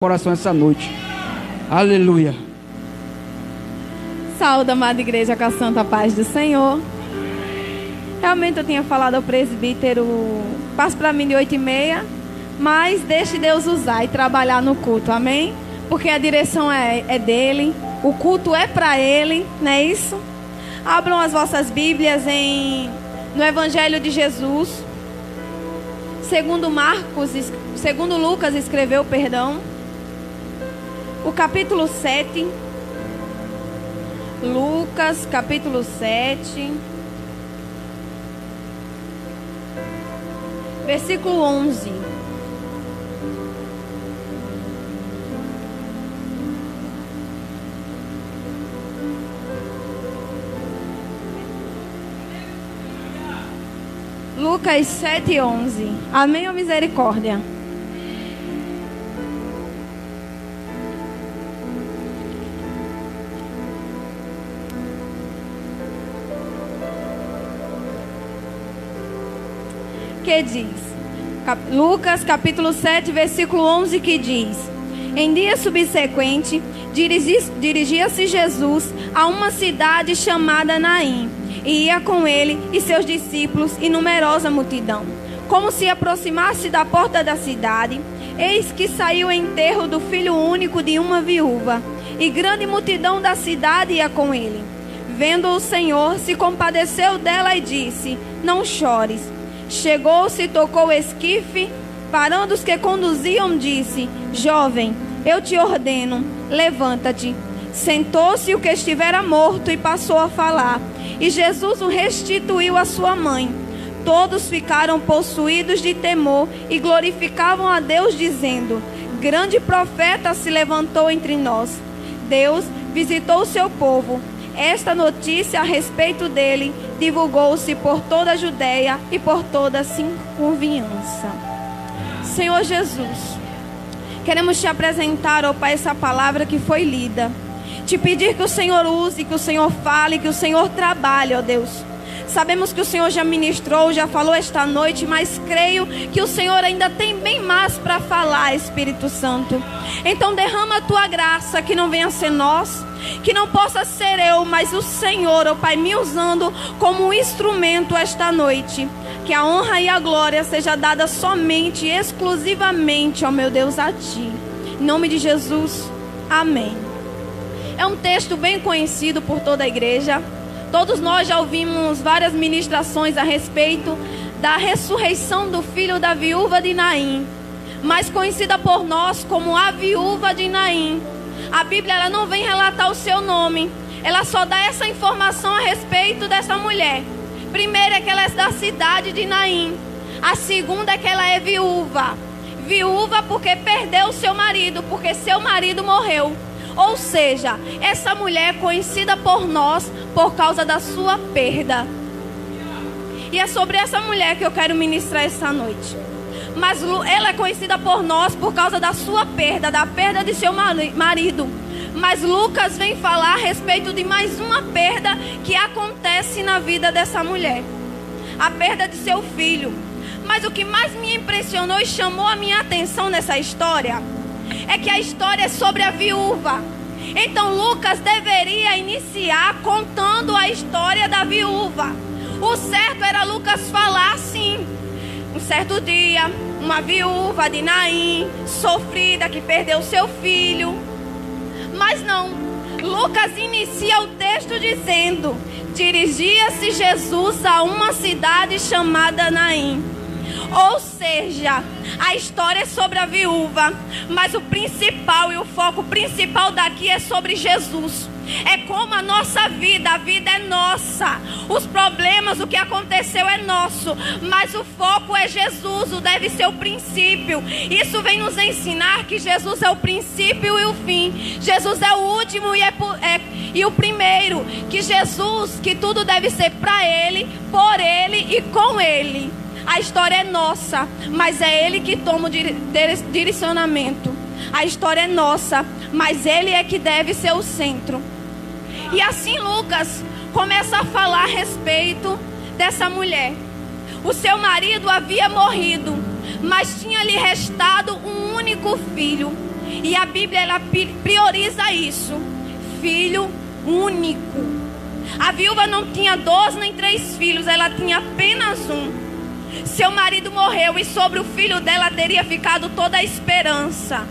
Coração essa noite. Aleluia. Saúde, amada igreja, com a santa paz do Senhor. Realmente eu tinha falado ao presbítero, passe para mim de 8h30, mas deixe Deus usar e trabalhar no culto, amém? Porque a direção é dele, o culto é para ele, não é isso? Abram as vossas Bíblias no Evangelho de Jesus, segundo Lucas escreveu, o capítulo 7, Lucas, capítulo 7, versículo 11. Lucas 7:11. Amém ou misericórdia? Que diz? Lucas capítulo 7, versículo 11, que diz: em dia subsequente, dirigia-se Jesus a uma cidade chamada Naim, e ia com ele e seus discípulos e numerosa multidão. Como se aproximasse da porta da cidade, eis que saiu o enterro do filho único de uma viúva, e grande multidão da cidade ia com ele. Vendo o Senhor, se compadeceu dela e disse: não chores. Chegou-se e tocou o esquife, parando os que conduziam, disse: jovem, eu te ordeno, levanta-te. Sentou-se o que estivera morto e passou a falar, e Jesus o restituiu à sua mãe. Todos ficaram possuídos de temor e glorificavam a Deus, dizendo: grande profeta se levantou entre nós. Deus visitou o seu povo. Esta notícia a respeito dele divulgou-se por toda a Judeia e por toda a circunvizinhança. Senhor Jesus, queremos te apresentar, ó Pai, essa palavra que foi lida. Te pedir que o Senhor use, que o Senhor fale, que o Senhor trabalhe, ó Deus. Sabemos que o Senhor já ministrou, já falou esta noite, mas creio que o Senhor ainda tem bem mais para falar, Espírito Santo. Então derrama a tua graça, que não venha ser nós, que não possa ser eu, mas o Senhor, ó Pai, me usando como um instrumento esta noite. Que a honra e a glória seja dada somente e exclusivamente, ó meu Deus, a Ti. Em nome de Jesus, amém. É um texto bem conhecido por toda a igreja. Todos nós já ouvimos várias ministrações a respeito da ressurreição do filho da viúva de Naim, mais conhecida por nós como a viúva de Naim. A Bíblia ela não vem relatar o seu nome, ela só dá essa informação a respeito dessa mulher. Primeiro é que ela é da cidade de Naim. A segunda é que ela é viúva. Viúva porque perdeu seu marido, porque seu marido morreu. Ou seja, essa mulher é conhecida por nós por causa da sua perda. E é sobre essa mulher que eu quero ministrar essa noite. Mas ela é conhecida por nós por causa da sua perda, da perda de seu marido. Mas Lucas vem falar a respeito de mais uma perda que acontece na vida dessa mulher. A perda de seu filho. Mas o que mais me impressionou e chamou a minha atenção nessa história é que a história é sobre a viúva. Então Lucas deveria iniciar contando a história da viúva. O certo era Lucas falar assim: um certo dia, uma viúva de Naim, sofrida, que perdeu seu filho. Mas não, Lucas inicia o texto dizendo: dirigia-se Jesus a uma cidade chamada Naim. Ou seja, a história é sobre a viúva, mas o principal e o foco principal daqui é sobre Jesus. É como a nossa vida, a vida é nossa. Os problemas, o que aconteceu é nosso, mas o foco é Jesus, o deve ser o princípio. Isso vem nos ensinar que Jesus é o princípio e o fim. Jesus é o último e o primeiro. Que Jesus, que tudo deve ser para Ele, por Ele e com Ele. A história é nossa, mas é Ele que toma o direcionamento. A história é nossa, mas Ele é que deve ser o centro. E assim Lucas começa a falar a respeito dessa mulher. O seu marido havia morrido, mas tinha lhe restado um único filho. E a Bíblia, ela prioriza isso. Filho único. A viúva não tinha 2 nem 3 filhos, ela tinha apenas um. Seu marido morreu e sobre o filho dela teria ficado toda a esperança.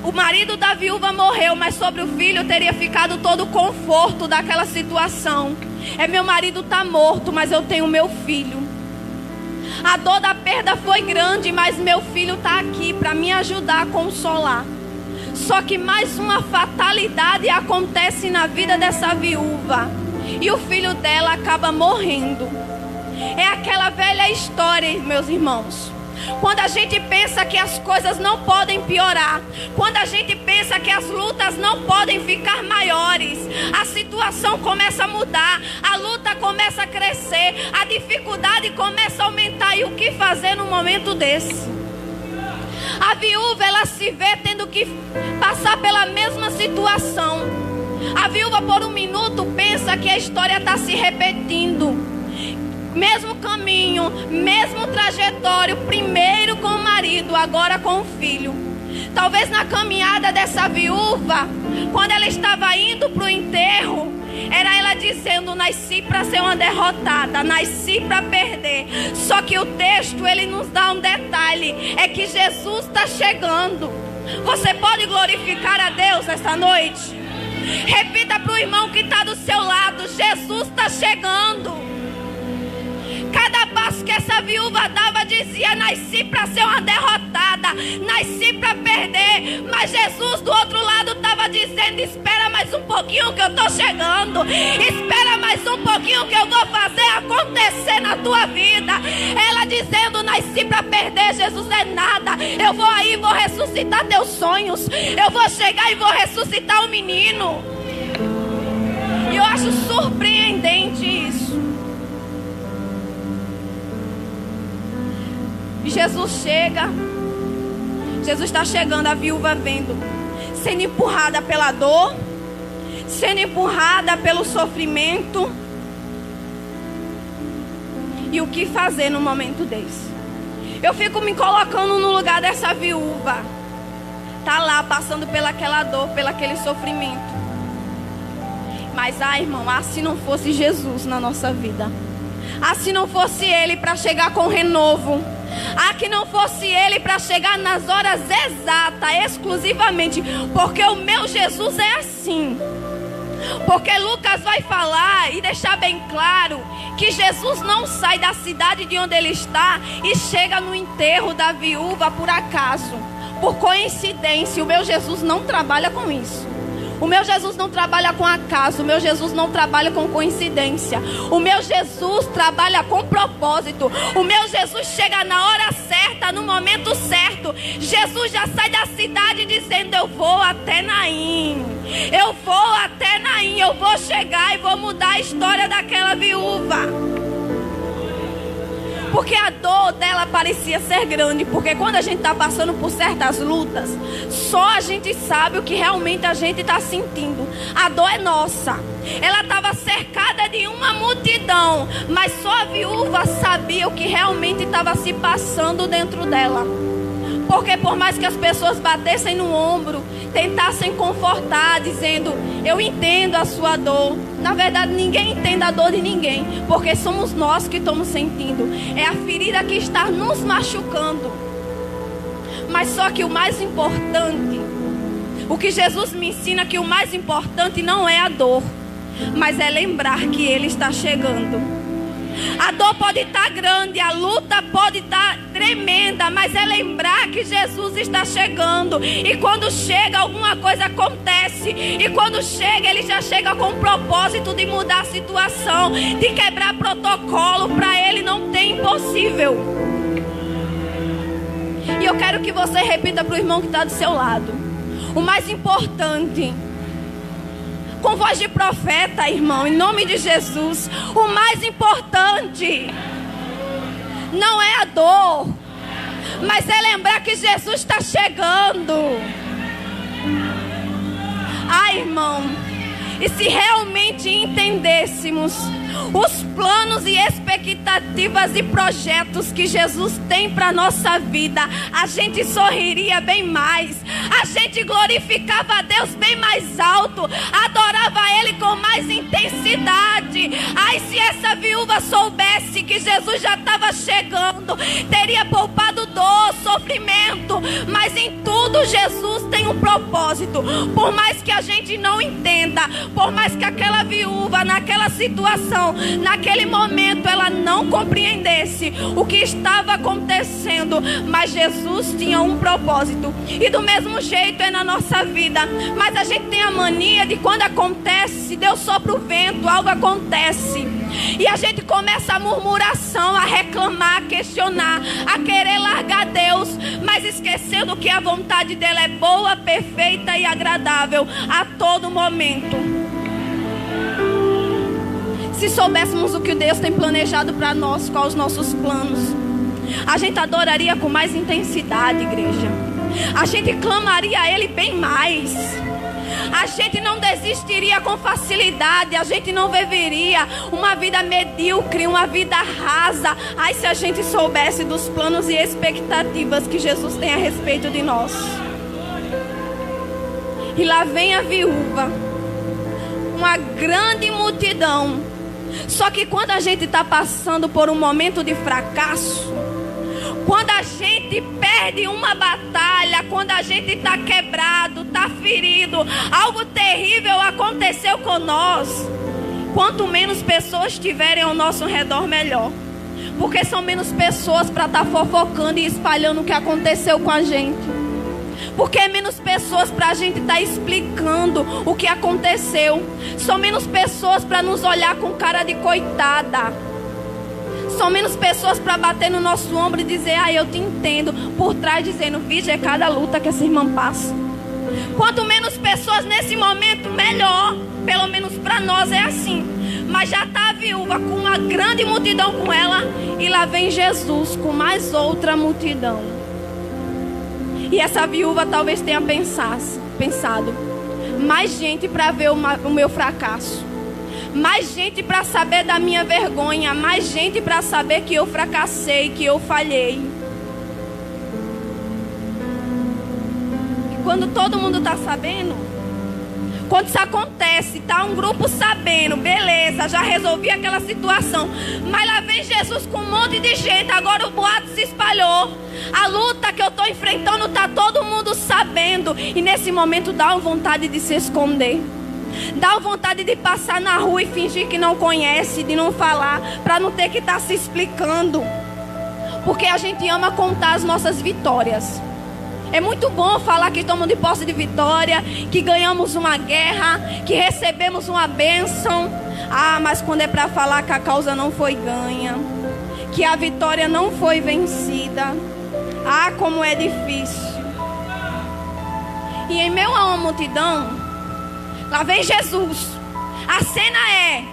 O marido da viúva morreu, mas sobre o filho teria ficado todo o conforto daquela situação. Meu marido está morto, mas eu tenho meu filho. A dor da perda foi grande, mas meu filho está aqui para me ajudar a consolar. Só que mais uma fatalidade acontece na vida dessa viúva. E o filho dela acaba morrendo. É aquela velha história, meus irmãos. Quando a gente pensa que as coisas não podem piorar, quando a gente pensa que as lutas não podem ficar maiores, a situação começa a mudar, a luta começa a crescer, a dificuldade começa a aumentar. E o que fazer num momento desse? A viúva, ela se vê tendo que passar pela mesma situação. A viúva, por um minuto, pensa que a história está se repetindo. Mesmo caminho, mesmo trajetório, primeiro com o marido, agora com o filho. Talvez na caminhada dessa viúva, quando ela estava indo para o enterro, era ela dizendo: nasci para ser uma derrotada, nasci para perder. Só que o texto, ele nos dá um detalhe, é que Jesus está chegando. Você pode glorificar a Deus nessa noite? Repita para o irmão que está do seu lado: Jesus está chegando. Cada passo que essa viúva dava dizia: nasci para ser uma derrotada, nasci para perder. Mas Jesus do outro lado estava dizendo: espera mais um pouquinho que eu estou chegando. Espera mais um pouquinho que eu vou fazer acontecer na tua vida. Ela dizendo: nasci para perder, Jesus é nada. Eu vou aí e vou ressuscitar teus sonhos. Eu vou chegar e vou ressuscitar o menino. E eu acho surpreendente isso. Jesus chega. Jesus está chegando, a viúva vendo, sendo empurrada pela dor, sendo empurrada pelo sofrimento. E o que fazer no momento desse? Eu fico me colocando no lugar dessa viúva. Está lá passando pelaquela dor, pelaquele sofrimento. Mas, irmão, se não fosse Jesus na nossa vida, se não fosse Ele para chegar com renovo, que não fosse Ele para chegar nas horas exatas, exclusivamente, porque o meu Jesus é assim. Porque Lucas vai falar e deixar bem claro que Jesus não sai da cidade de onde ele está e chega no enterro da viúva por acaso, por coincidência. O meu Jesus não trabalha com isso. O meu Jesus não trabalha com acaso. O meu Jesus não trabalha com coincidência. O meu Jesus trabalha com propósito. O meu Jesus chega na hora certa, no momento certo. Jesus já sai da cidade dizendo: eu vou até Naim. Eu vou até Naim. Eu vou chegar e vou mudar a história daquela viúva. Porque a dor dela parecia ser grande. Porque quando a gente está passando por certas lutas, só a gente sabe o que realmente a gente está sentindo. A dor é nossa. Ela estava cercada de uma multidão, mas só a viúva sabia o que realmente estava se passando dentro dela. Porque por mais que as pessoas batessem no ombro, tentassem confortar, dizendo: eu entendo a sua dor. Na verdade, ninguém entende a dor de ninguém, porque somos nós que estamos sentindo. É a ferida que está nos machucando. Mas só que o mais importante, o que Jesus me ensina, que o mais importante não é a dor, mas é lembrar que Ele está chegando. A dor pode estar grande, a luta pode estar tremenda, mas é lembrar que Jesus está chegando. E quando chega, alguma coisa acontece. E quando chega, Ele já chega com o propósito de mudar a situação, de quebrar protocolo. Para Ele não tem impossível. E eu quero que você repita para o irmão que está do seu lado: o mais importante, com voz de profeta, irmão, em nome de Jesus, o mais importante não é a dor, mas é lembrar que Jesus está chegando. Irmão, E se realmente entendêssemos os planos e expectativas e projetos que Jesus tem para a nossa vida, a gente sorriria bem mais, a gente glorificava a Deus bem mais alto, adorava Ele com mais intensidade. Ai, se essa viúva soubesse que Jesus já estava chegando, teria poupado dor, sofrimento. Mas em tudo Jesus tem um propósito. Por mais que a gente não entenda, por mais que aquela viúva naquela situação, naquele momento, ela não compreendesse o que estava acontecendo, mas Jesus tinha um propósito. E do mesmo jeito é na nossa vida. Mas a gente tem a mania de quando acontece, Deus sopra o vento, algo acontece, e a gente começa a murmuração, a reclamar, a questionar, a querer largar Deus, mas esquecendo que a vontade dele é boa, perfeita e agradável a todo momento. Se soubéssemos o que Deus tem planejado para nós, quais os nossos planos, a gente adoraria com mais intensidade, igreja. A gente clamaria a Ele bem mais. A gente não desistiria com facilidade. A gente não viveria uma vida medíocre, uma vida rasa. Ai, se a gente soubesse dos planos e expectativas que Jesus tem a respeito de nós. E lá vem a viúva, uma grande multidão. Só que quando a gente está passando por um momento de fracasso, quando a gente perde uma batalha, quando a gente está quebrado, está ferido, algo terrível aconteceu com nós, quanto menos pessoas tiverem ao nosso redor, melhor. Porque são menos pessoas para estar fofocando e espalhando o que aconteceu com a gente. Porque é menos pessoas para a gente estar explicando o que aconteceu. São menos pessoas para nos olhar com cara de coitada. São menos pessoas para bater no nosso ombro e dizer: ah, eu te entendo. Por trás dizendo: vige, é cada luta que essa irmã passa. Quanto menos pessoas nesse momento, melhor. Pelo menos para nós é assim. Mas já está a viúva com uma grande multidão com ela, e lá vem Jesus com mais outra multidão. E essa viúva talvez tenha pensado: mais gente para ver o meu fracasso, mais gente para saber da minha vergonha, mais gente para saber que eu fracassei, que eu falhei. E quando todo mundo está sabendo, quando isso acontece, está um grupo sabendo, beleza, já resolvi aquela situação, mas lá vem Jesus com um monte de gente. Agora o boato se espalhou, a luta que eu estou enfrentando está todo mundo sabendo. E nesse momento dá uma vontade de se esconder, dá uma vontade de passar na rua e fingir que não conhece, de não falar, para não ter que estar se explicando. Porque a gente ama contar as nossas vitórias. É muito bom falar que estamos de posse de vitória, que ganhamos uma guerra, que recebemos uma bênção. Ah, mas quando é para falar que a causa não foi ganha, que a vitória não foi vencida, ah, como é difícil. E em meio a uma multidão, lá vem Jesus. A cena é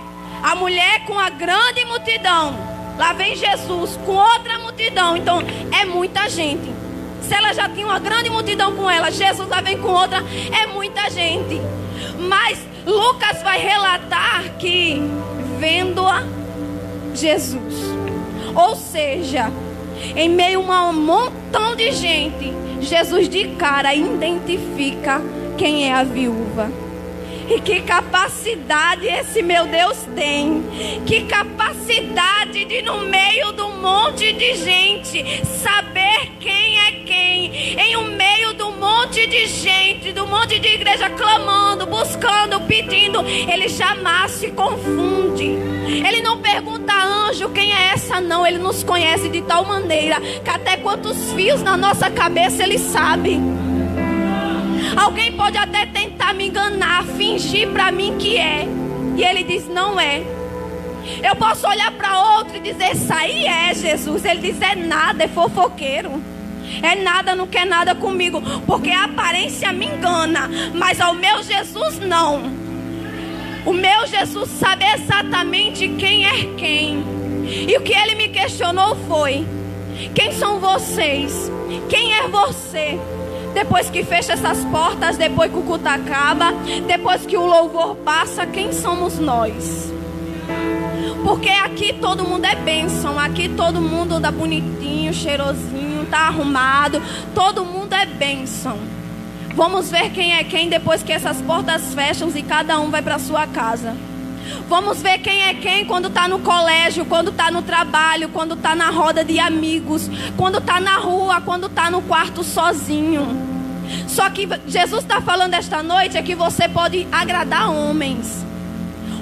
a mulher com a grande multidão, lá vem Jesus com outra multidão. Então é muita gente. Se ela já tinha uma grande multidão com ela, Jesus lá vem com outra, é muita gente. Mas Lucas vai relatar que vendo-a Jesus, ou seja, em meio a um montão de gente, Jesus de cara identifica quem é a viúva. E que capacidade esse meu Deus tem. Que capacidade de, no meio de um monte de gente, saber quem é quem. Em um meio do monte de gente, do monte de igreja clamando, buscando, pedindo, ele jamais se confunde. Ele não pergunta: anjo, quem é essa? Não, ele nos conhece de tal maneira que até quantos fios na nossa cabeça ele sabe. Alguém pode até tentar me enganar, fingir para mim que é, e ele diz: não é. Eu posso olhar para outro e dizer: isso aí é Jesus. Ele diz: é nada, é fofoqueiro, é nada, não quer nada comigo, porque a aparência me engana, mas ao meu Jesus não. O meu Jesus sabe exatamente quem é quem. E o que ele me questionou foi: quem são vocês? Quem é você? Depois que fecha essas portas, depois que o culto acaba, depois que o louvor passa, quem somos nós? Porque aqui todo mundo é bênção, aqui todo mundo anda bonitinho, cheirosinho, tá arrumado, todo mundo é bênção. Vamos ver quem é quem depois que essas portas fecham e cada um vai para sua casa. Vamos ver quem é quem quando está no colégio, quando está no trabalho, quando está na roda de amigos, quando está na rua, quando está no quarto sozinho. Só que Jesus está falando esta noite é que você pode agradar homens.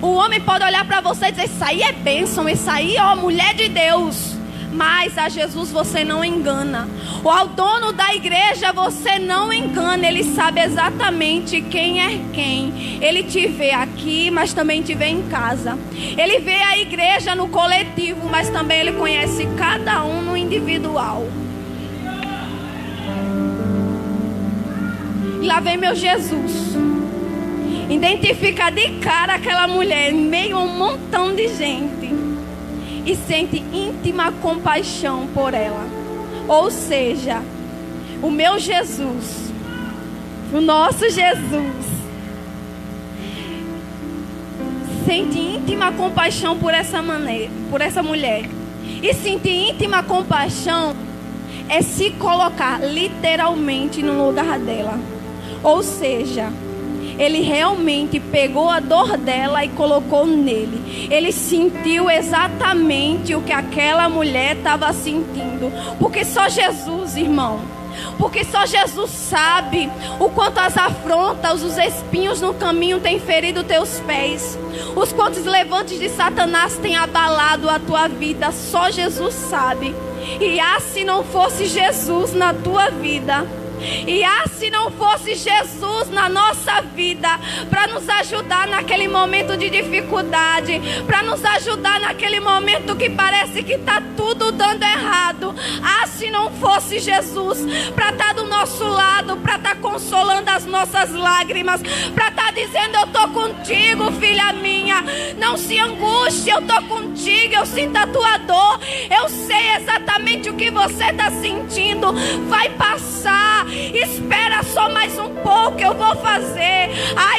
O homem pode olhar para você e dizer: isso aí é bênção, isso aí, ó, mulher de Deus. Mas a Jesus você não engana. Ou ao dono da igreja você não engana. Ele sabe exatamente quem é quem. Ele te vê aqui, mas também te vê em casa. Ele vê a igreja no coletivo, mas também ele conhece cada um no individual. E lá vem meu Jesus. Identifica de cara aquela mulher em meio a um montão de gente e sente íntima compaixão por ela. Ou seja, o meu Jesus, o nosso Jesus, sente íntima compaixão por essa mulher. E sentir íntima compaixão é se colocar literalmente no lugar dela. Ou seja, ele realmente pegou a dor dela e colocou nele. Ele sentiu exatamente o que aquela mulher estava sentindo. Porque só Jesus, irmão, porque só Jesus sabe o quanto as afrontas, os espinhos no caminho têm ferido teus pés, os quantos levantes de Satanás têm abalado a tua vida. Só Jesus sabe. E se não fosse Jesus na tua vida, e se não fosse Jesus na nossa vida, para nos ajudar naquele momento de dificuldade, para nos ajudar naquele momento que parece que está tudo dando errado, se não fosse Jesus para estar do nosso lado, para estar consolando as nossas lágrimas, para estar dizendo: eu estou contigo, filha minha, não se angustie, eu estou contigo, eu sinto a tua dor, eu sei exatamente o que você está sentindo, vai passar, espera só mais um pouco, eu vou fazer.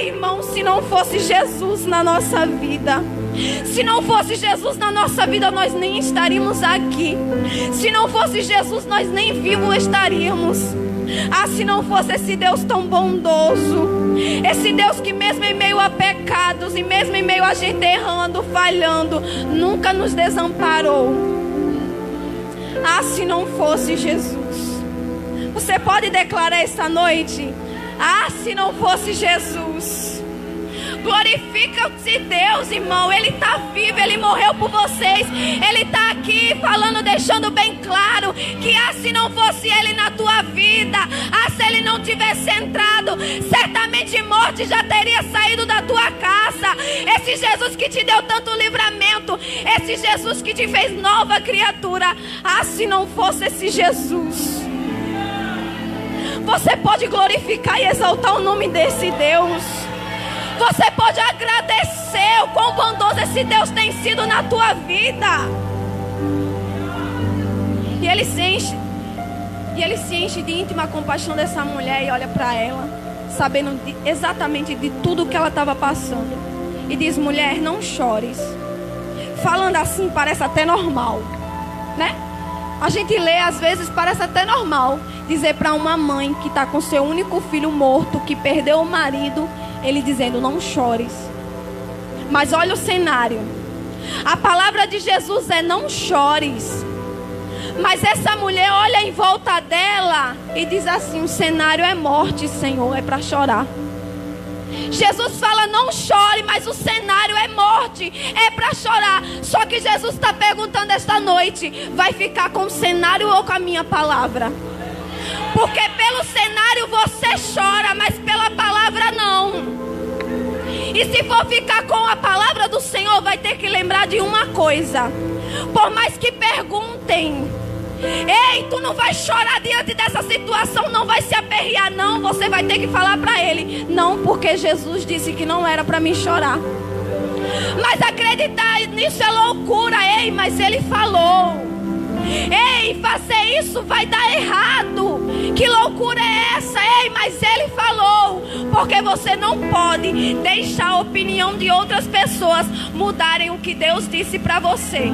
Irmão, se não fosse Jesus na nossa vida, se não fosse Jesus na nossa vida, nós nem estaríamos aqui. Se não fosse Jesus, nós nem vivos estaríamos. Se não fosse esse Deus tão bondoso, esse Deus que mesmo em meio a pecados e mesmo em meio a gente errando, falhando, nunca nos desamparou. Se não fosse Jesus. Você pode declarar esta noite: se não fosse Jesus. Glorifica-se Deus, irmão. Ele está vivo, Ele morreu por vocês. Ele está aqui falando, deixando bem claro que se não fosse Ele na tua vida, se Ele não tivesse entrado, certamente morte já teria saído da tua casa. Esse Jesus que te deu tanto livramento, esse Jesus que te fez nova criatura, se não fosse esse Jesus. Você pode glorificar e exaltar o nome desse Deus. Você pode agradecer o quão bondoso esse Deus tem sido na tua vida. E ele se enche de íntima compaixão dessa mulher e olha para ela, sabendo exatamente de tudo que ela estava passando, e diz: mulher, não chores. Falando assim parece até normal, né? A gente lê, às vezes parece até normal dizer para uma mãe que está com seu único filho morto, que perdeu o marido, ele dizendo: não chores. Mas olha o cenário. A palavra de Jesus é: não chores. Mas essa mulher olha em volta dela e diz assim: o cenário é morte, Senhor, é para chorar. Jesus fala: não chore, mas o cenário é morte, é para chorar. Só que Jesus está perguntando esta noite: vai ficar com o cenário ou com a minha palavra? Porque pelo cenário você chora, mas pela palavra não. E se for ficar com a palavra do Senhor, vai ter que lembrar de uma coisa. Por mais que perguntem: ei, tu não vai chorar diante dessa situação, não vai se aperrear, não. Você vai ter que falar para ele: não, porque Jesus disse que não era para mim chorar. Mas acreditar nisso é loucura. Ei, mas ele falou. Ei, fazer isso vai dar errado. Que loucura é essa? Ei, mas ele falou. Porque você não pode deixar a opinião de outras pessoas mudarem o que Deus disse para você.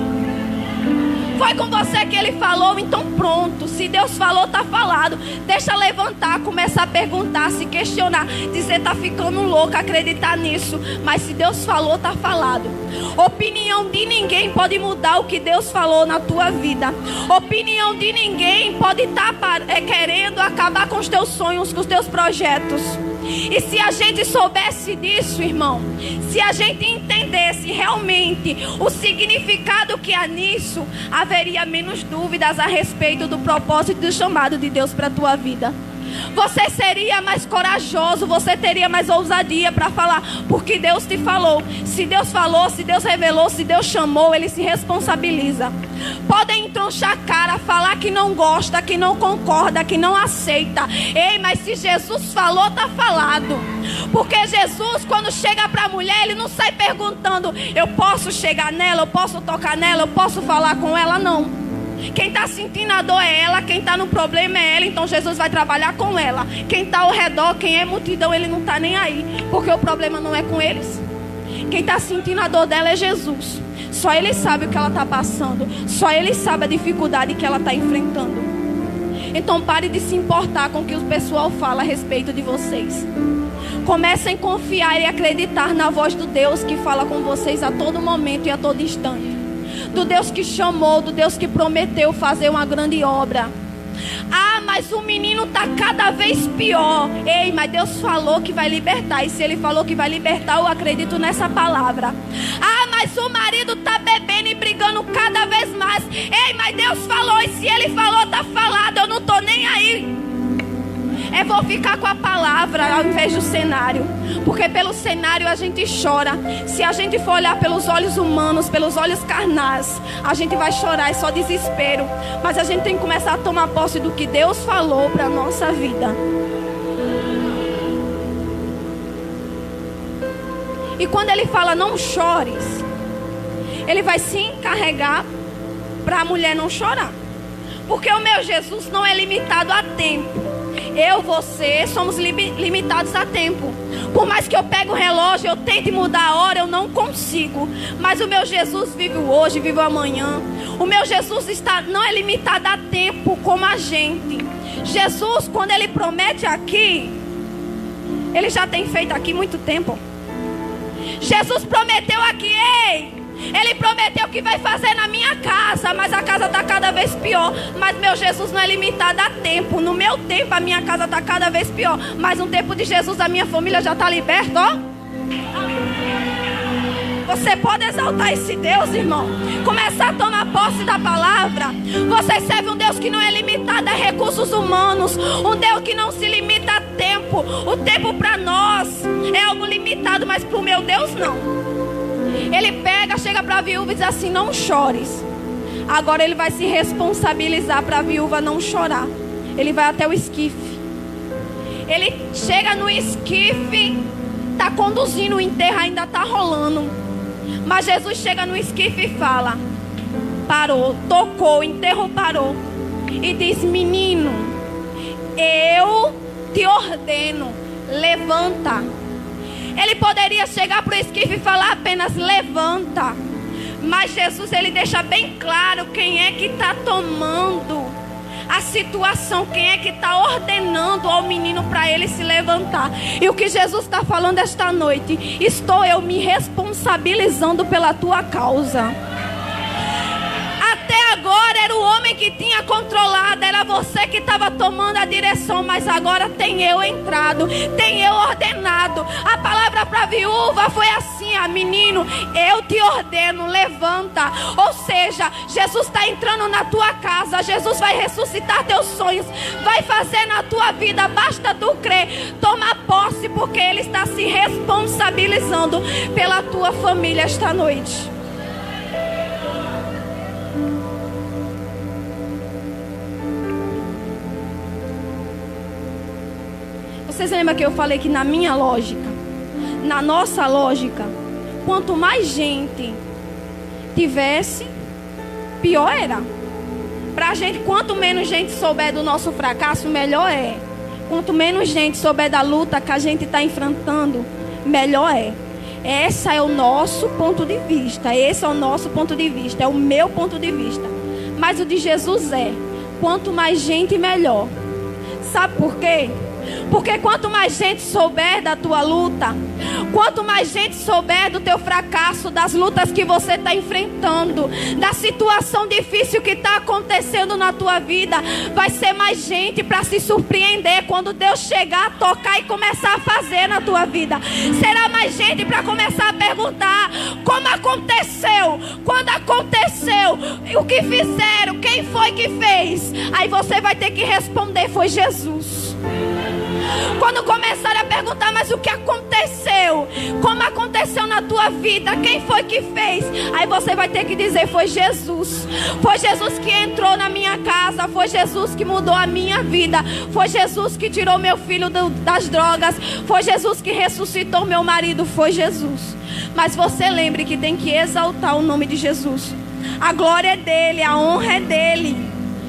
Foi com você que ele falou, então pronto. Se Deus falou, tá falado. Deixa levantar, começar a perguntar, se questionar, dizer tá ficando louco, acreditar nisso. Mas se Deus falou, tá falado. Opinião de ninguém pode mudar o que Deus falou na tua vida. Opinião de ninguém pode estar querendo acabar com os teus sonhos, com os teus projetos. E se a gente soubesse disso, irmão, se a gente entendesse realmente o significado que há nisso, haveria menos dúvidas a respeito do propósito e do chamado de Deus para a tua vida. Você seria mais corajoso, você teria mais ousadia para falar, porque Deus te falou. Se Deus falou, se Deus revelou, se Deus chamou, Ele se responsabiliza. Podem entronchar a cara, falar que não gosta, que não concorda, que não aceita. Ei, mas se Jesus falou, tá falado. Porque Jesus, quando chega para a mulher, Ele não sai perguntando: eu posso chegar nela, eu posso tocar nela, eu posso falar com ela, não. Quem está sentindo a dor é ela, quem está no problema é ela, então Jesus vai trabalhar com ela. Quem está ao redor, quem é multidão, Ele não está nem aí, porque o problema não é com eles. Quem está sentindo a dor dela é Jesus. Só Ele sabe o que ela está passando, só Ele sabe a dificuldade que ela está enfrentando. Então pare de se importar com o que o pessoal fala a respeito de vocês. Comecem a confiar e acreditar na voz do Deus que fala com vocês a todo momento e a todo instante. Do Deus que chamou, do Deus que prometeu fazer uma grande obra. Ah, mas o menino está cada vez pior. Ei, mas Deus falou que vai libertar. E se Ele falou que vai libertar, eu acredito nessa palavra. Ah, mas o marido está bebendo e brigando cada vez mais. Ei, mas Deus falou. E se Ele falou, está falado. Eu não estou nem aí. Eu vou ficar com a palavra ao invés do cenário. Porque pelo cenário a gente chora. Se a gente for olhar pelos olhos humanos, pelos olhos carnais, a gente vai chorar, é só desespero. Mas a gente tem que começar a tomar posse do que Deus falou para a nossa vida. E quando Ele fala não chores, Ele vai se encarregar para a mulher não chorar. Porque o meu Jesus não é limitado a tempo. Eu, você, somos limitados a tempo. Por mais que eu pegue o relógio, eu tente mudar a hora, eu não consigo. Mas o meu Jesus vive o hoje, vive o amanhã. O meu Jesus não é limitado a tempo como a gente. Jesus, quando Ele promete aqui, Ele já tem feito aqui muito tempo. Jesus prometeu aqui, ei! Ele prometeu que vai fazer na minha casa, mas a casa está cada vez pior. Mas meu Jesus não é limitado a tempo. No meu tempo a minha casa está cada vez pior, mas no tempo de Jesus a minha família já está liberta, ó. Você pode exaltar esse Deus, irmão. Começar a tomar posse da palavra. Você serve um Deus que não é limitado a recursos humanos. Um Deus que não se limita a tempo. O tempo para nós é algo limitado, mas para o meu Deus não. Ele pega, chega para a viúva e diz assim: não chores. Agora Ele vai se responsabilizar para a viúva não chorar. Ele vai até o esquife. Ele chega no esquife, está conduzindo, o enterro ainda está rolando. Mas Jesus chega no esquife e fala: parou, tocou, o enterro parou. E diz: menino, eu te ordeno, levanta. Ele poderia chegar para o esquife e falar apenas: levanta. Mas Jesus, Ele deixa bem claro quem é que está tomando a situação, quem é que está ordenando ao menino para ele se levantar. E o que Jesus está falando esta noite: estou eu me responsabilizando pela tua causa. Até agora era o homem que tinha controlado, era você que estava tomando a direção, mas agora tem eu entrado, tem eu ordenado. A palavra para a viúva foi assim: menino, eu te ordeno, levanta. Ou seja, Jesus está entrando na tua casa, Jesus vai ressuscitar teus sonhos, vai fazer na tua vida, basta tu crer. Toma posse, porque Ele está se responsabilizando pela tua família esta noite. Vocês lembram que eu falei que na minha lógica, na nossa lógica, quanto mais gente tivesse, pior era. Pra gente, quanto menos gente souber do nosso fracasso, melhor é. Quanto menos gente souber da luta que a gente está enfrentando, melhor é. Esse é o nosso ponto de vista. Esse é o nosso ponto de vista. É o meu ponto de vista. Mas o de Jesus é: quanto mais gente, melhor. Sabe por quê? Porque quanto mais gente souber da tua luta, quanto mais gente souber do teu fracasso, das lutas que você está enfrentando, da situação difícil que está acontecendo na tua vida, vai ser mais gente para se surpreender quando Deus chegar a tocar e começar a fazer na tua vida. Será mais gente para começar a perguntar: como aconteceu? Quando aconteceu? O que fizeram? Quem foi que fez? Aí você vai ter que responder: foi Jesus. Quando começarem a perguntar: mas o que aconteceu? Como aconteceu na tua vida? Quem foi que fez? Aí você vai ter que dizer: foi Jesus. Foi Jesus que entrou na minha casa. Foi Jesus que mudou a minha vida. Foi Jesus que tirou meu filho das drogas. Foi Jesus que ressuscitou meu marido. Foi Jesus. Mas você lembre que tem que exaltar o nome de Jesus. A glória é dele, a honra é dele.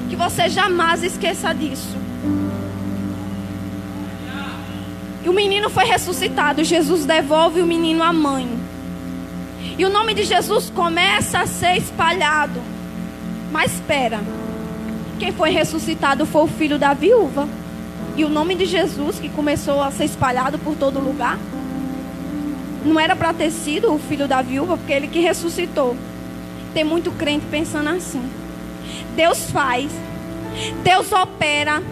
Que você jamais esqueça disso. E o menino foi ressuscitado. Jesus devolve o menino à mãe. E o nome de Jesus começa a ser espalhado. Mas espera, quem foi ressuscitado foi o filho da viúva. E o nome de Jesus, que começou a ser espalhado por todo lugar, não era para ter sido o filho da viúva, porque ele que ressuscitou. Tem muito crente pensando assim. Deus faz, Deus opera,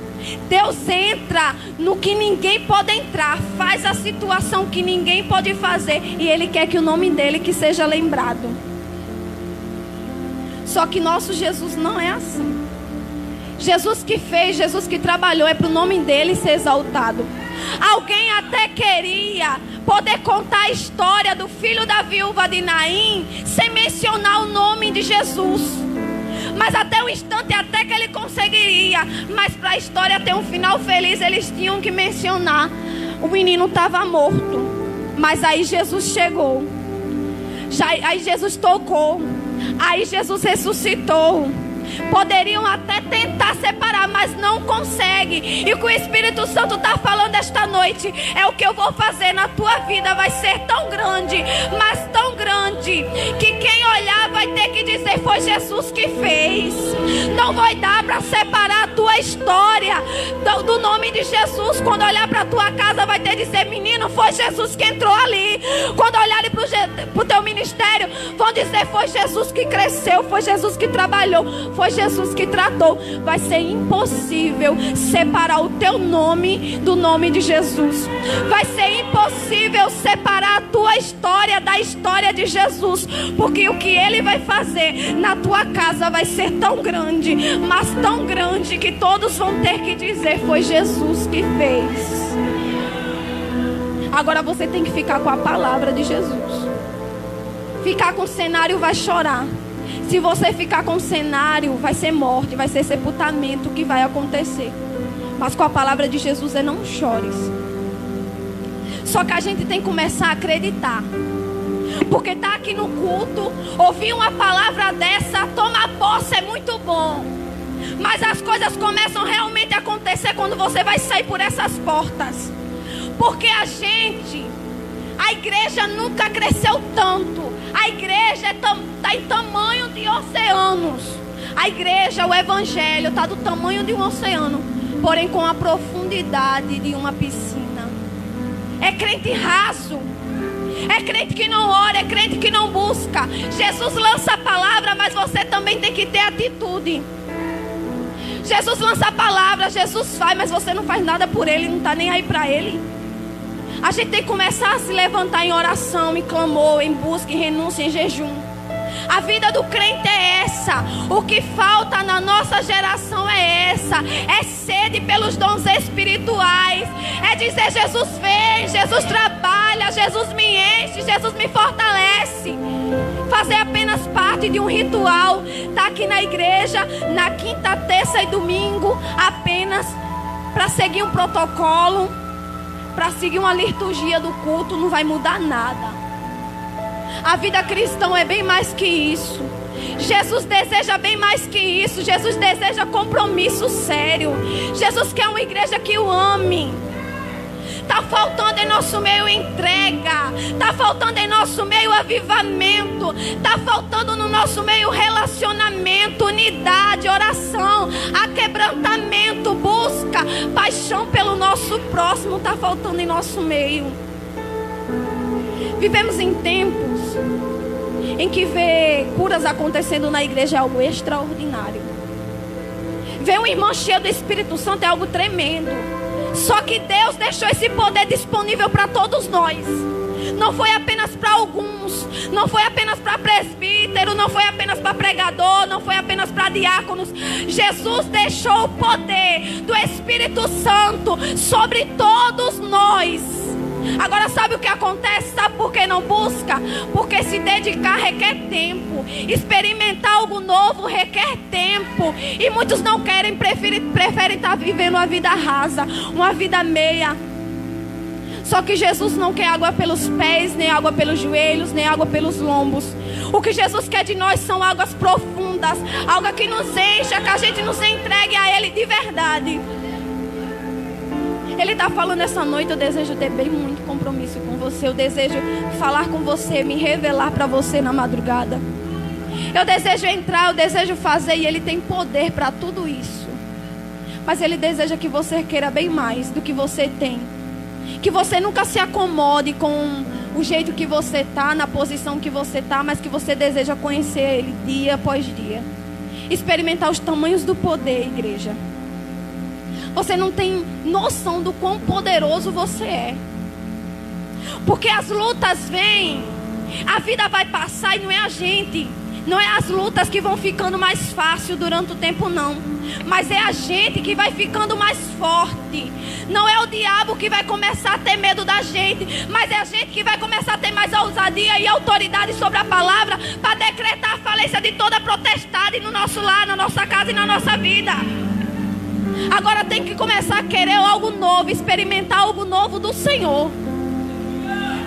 Deus entra no que ninguém pode entrar, faz a situação que ninguém pode fazer, e Ele quer que o nome dele que seja lembrado. Só que nosso Jesus não é assim. Jesus que fez, Jesus que trabalhou, é para o nome dele ser exaltado. Alguém até queria poder contar a história do filho da viúva de Naim sem mencionar o nome de Jesus. Mas até o instante até que ele conseguiria. Mas para a história ter um final feliz, eles tinham que mencionar: o menino estava morto, mas aí Jesus chegou. Aí Jesus tocou. Aí Jesus ressuscitou. Poderiam até tentar separar, mas não consegue. E o que o Espírito Santo está falando esta noite é: o que eu vou fazer na tua vida vai ser tão grande, mas tão grande, que quem olhar vai ter que dizer: foi Jesus que fez. Não vai dar para separar a tua história do nome de Jesus. Quando olhar para a tua casa, vai ter que dizer: menino, foi Jesus que entrou ali. Quando olharem para o teu ministério, vão dizer: foi Jesus que cresceu, foi Jesus que trabalhou, foi Jesus que tratou. Vai ser impossível separar o teu nome do nome de Jesus. Vai ser impossível separar a tua história da história de Jesus. Porque o que Ele vai fazer na tua casa vai ser tão grande, mas tão grande, que todos vão ter que dizer: foi Jesus que fez. Agora você tem que ficar com a palavra de Jesus. Ficar com o cenário vai chorar. Se você ficar com o cenário, vai ser morte, vai ser sepultamento que vai acontecer. Mas com a palavra de Jesus é: não chores. Só que a gente tem que começar a acreditar. Porque tá aqui no culto, ouvir uma palavra dessa, tomar posse é muito bom. Mas as coisas começam realmente a acontecer quando você vai sair por essas portas. Porque a igreja nunca cresceu tanto. A igreja está em tamanho de oceanos. A igreja, o evangelho está do tamanho de um oceano, porém com a profundidade de uma piscina. É crente raso, é crente que não ora, é crente que não busca. Jesus lança a palavra, mas você também tem que ter atitude. Jesus lança a palavra, Jesus faz, mas você não faz nada por ele, não está nem aí para ele. A gente tem que começar a se levantar em oração, em clamor, em busca, em renúncia, em jejum. A vida do crente é essa. O que falta na nossa geração é essa. É sede pelos dons espirituais. É dizer: Jesus fez, Jesus trabalha, Jesus me enche, Jesus me fortalece. Fazer apenas parte de um ritual. Tá aqui na igreja na quinta, terça e domingo, apenas para seguir um protocolo, para seguir uma liturgia do culto, não vai mudar nada. A vida cristã é bem mais que isso. Jesus deseja bem mais que isso. Jesus deseja compromisso sério. Jesus quer uma igreja que o ame. Está faltando em nosso meio entrega. Está faltando em nosso meio avivamento. Está faltando no nosso meio relacionamento, unidade, oração, aquebrantamento, busca, paixão pelo nosso próximo. Está faltando em nosso meio. Vivemos em tempos em que ver curas acontecendo na igreja é algo extraordinário. Ver um irmão cheio do Espírito Santo é algo tremendo. Só que Deus deixou esse poder disponível para todos nós. Não foi apenas para alguns. Não foi apenas para presbítero. Não foi apenas para pregador. Não foi apenas para diáconos. Jesus deixou o poder do Espírito Santo sobre todos nós. Agora sabe o que acontece? Sabe por que não busca? Porque se dedicar requer tempo. Experimentar algo novo requer tempo. E muitos não querem, preferem estar vivendo uma vida rasa, uma vida meia. Só que Jesus não quer água pelos pés, nem água pelos joelhos, nem água pelos lombos. O que Jesus quer de nós são águas profundas, algo que nos encha, que a gente nos entregue a Ele de verdade. Ele está falando essa noite, eu desejo ter bem muito compromisso com você. Eu desejo falar com você, me revelar para você na madrugada. Eu desejo entrar, eu desejo fazer, e Ele tem poder para tudo isso. Mas Ele deseja que você queira bem mais do que você tem. Que você nunca se acomode com o jeito que você está, na posição que você está, mas que você deseja conhecer Ele dia após dia. Experimentar os tamanhos do poder, igreja. Você não tem noção do quão poderoso você é. Porque as lutas vêm, a vida vai passar e não é a gente. Não é as lutas que vão ficando mais fácil durante o tempo, não. Mas é a gente que vai ficando mais forte. Não é o diabo que vai começar a ter medo da gente, mas é a gente que vai começar a ter mais ousadia e autoridade sobre a palavra para decretar a falência de toda potestade no nosso lar, na nossa casa e na nossa vida. Agora tem que começar a querer algo novo, experimentar algo novo do Senhor.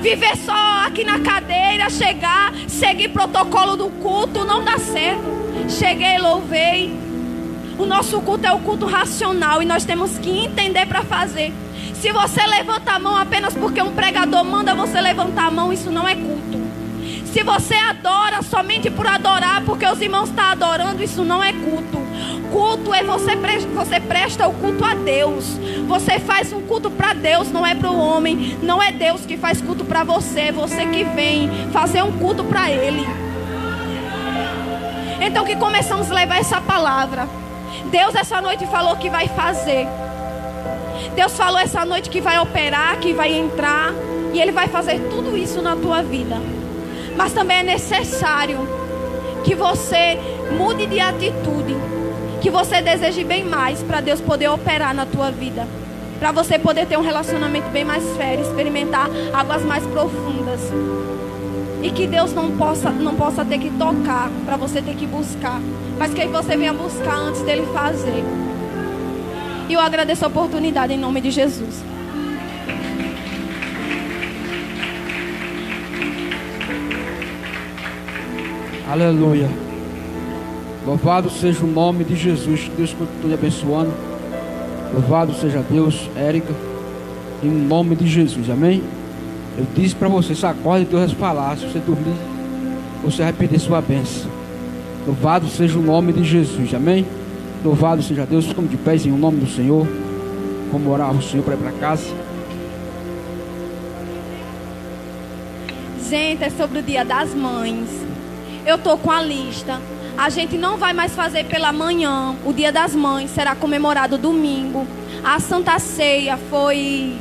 Viver só aqui na cadeira, chegar, seguir protocolo do culto, não dá certo. Cheguei, louvei. O nosso culto é o culto racional e nós temos que entender para fazer. Se você levanta a mão apenas porque um pregador manda você levantar a mão, isso não é culto. Se você adora somente por adorar, porque os irmãos estão adorando, isso não é culto. Culto é você presta o culto a Deus. Você faz um culto para Deus, não é para o homem. Não é Deus que faz culto para você, é você que vem fazer um culto para Ele. Então que começamos a levar essa palavra. Deus essa noite falou que vai fazer. Deus falou essa noite que vai operar, que vai entrar, e Ele vai fazer tudo isso na tua vida. Mas também é necessário que você mude de atitude, que você deseje bem mais para Deus poder operar na tua vida, para você poder ter um relacionamento bem mais sério, experimentar águas mais profundas, e que Deus não possa ter que tocar para você ter que buscar, mas que você venha buscar antes dele fazer. E eu agradeço a oportunidade em nome de Jesus. Aleluia. Louvado seja o nome de Jesus. Deus continue abençoando. Louvado seja Deus, Érica, em nome de Jesus, amém? Eu disse para você, sacode Deus as palavras. Se você dormir, você vai perder sua bênção. Louvado seja o nome de Jesus, amém? Louvado seja Deus. Ficamos de pés em nome do Senhor. Vamos orar ao Senhor para ir para casa. Gente, é sobre o Dia das Mães. Eu estou com a lista. A gente não vai mais fazer pela manhã. O Dia das Mães será comemorado domingo. A Santa Ceia foi